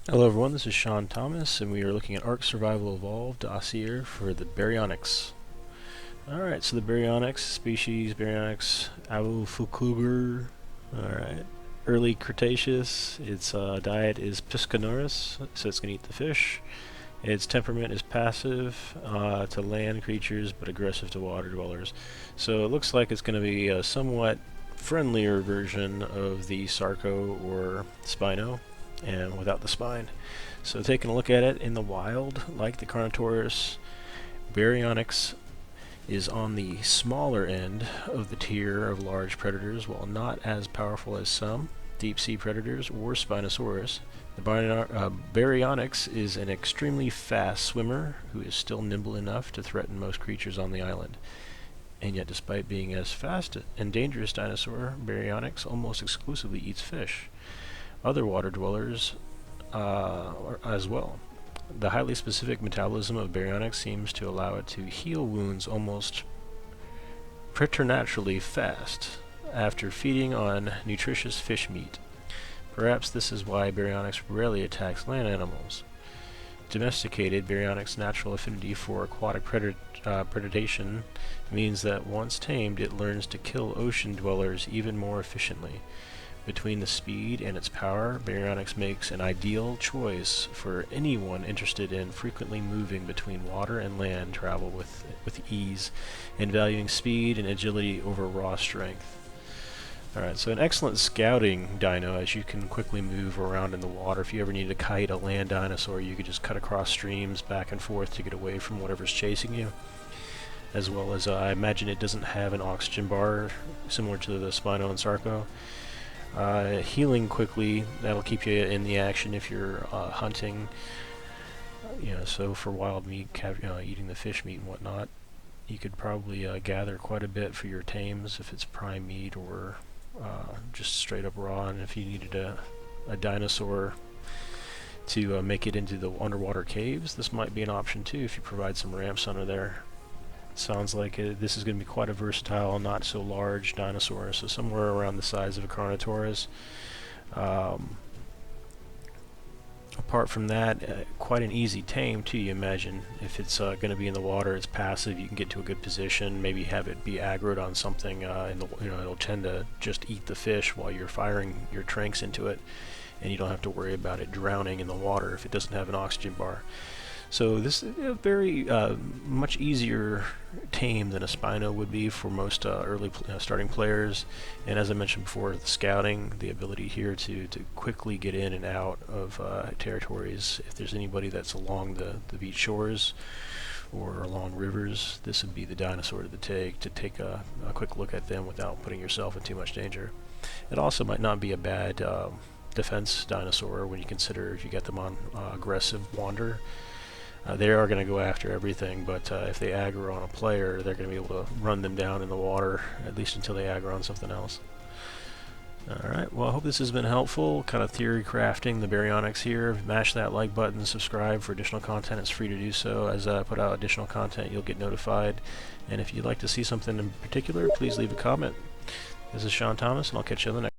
Hello everyone, this is SeanThomas, and we are looking at Ark Survival Evolved Dossier for the Baryonyx. Alright, so the Baryonyx species, Baryonyx avoflucluger. Alright, early Cretaceous. Its diet is piscivorous, so it's going to eat the fish. Its temperament is passive to land creatures, but aggressive to water dwellers. So it looks like it's going to be a somewhat friendlier version of the Sarco or Spino, and without the spine. So taking a look at it in the wild, like the Carnotaurus, Baryonyx is on the smaller end of the tier of large predators, while not as powerful as some deep-sea predators or Spinosaurus. The Baryonyx is an extremely fast swimmer who is still nimble enough to threaten most creatures on the island. And yet, despite being as fast and dangerous dinosaur, Baryonyx almost exclusively eats fish. Other water dwellers as well. The highly specific metabolism of Baryonyx seems to allow it to heal wounds almost preternaturally fast after feeding on nutritious fish meat. Perhaps this is why Baryonyx rarely attacks land animals. Domesticated, Baryonyx's natural affinity for aquatic predation means that once tamed, it learns to kill ocean dwellers even more efficiently. Between the speed and its power, Baryonyx makes an ideal choice for anyone interested in frequently moving between water and land travel with ease, and valuing speed and agility over raw strength. Alright, so an excellent scouting dino, as you can quickly move around in the water. If you ever need to kite a land dinosaur, you could just cut across streams back and forth to get away from whatever's chasing you. As well as, I imagine it doesn't have an oxygen bar, similar to the Spino and Sarco. Healing quickly, that'll keep you in the action if you're hunting. So for wild meat, eating the fish meat and whatnot, you could probably gather quite a bit for your tames if it's prime meat or just straight up raw. And if you needed a dinosaur to make it into the underwater caves, this might be an option too if you provide some ramps under there. Sounds like this is going to be quite a versatile, not so large dinosaur, so somewhere around the size of a Carnotaurus. Apart from that, quite an easy tame too, you imagine. If it's going to be in the water, it's passive, you can get to a good position, maybe have it be aggroed on something, it'll tend to just eat the fish while you're firing your tranks into it, and you don't have to worry about it drowning in the water if it doesn't have an oxygen bar. So this is a very much easier tame than a Spino would be for most early starting players. And as I mentioned before, the scouting, the ability here to quickly get in and out of territories. If there's anybody that's along the beach shores or along rivers, this would be the dinosaur to take a quick look at them without putting yourself in too much danger. It also might not be a bad defense dinosaur when you consider if you get them on aggressive wander. They are going to go after everything, but if they aggro on a player, they're going to be able to run them down in the water, at least until they aggro on something else. Alright, well I hope this has been helpful, kind of theory crafting the Baryonyx here. Mash that like button, subscribe for additional content, it's free to do so. As I put out additional content, you'll get notified. And if you'd like to see something in particular, please leave a comment. This is SeanThomas, and I'll catch you on the next.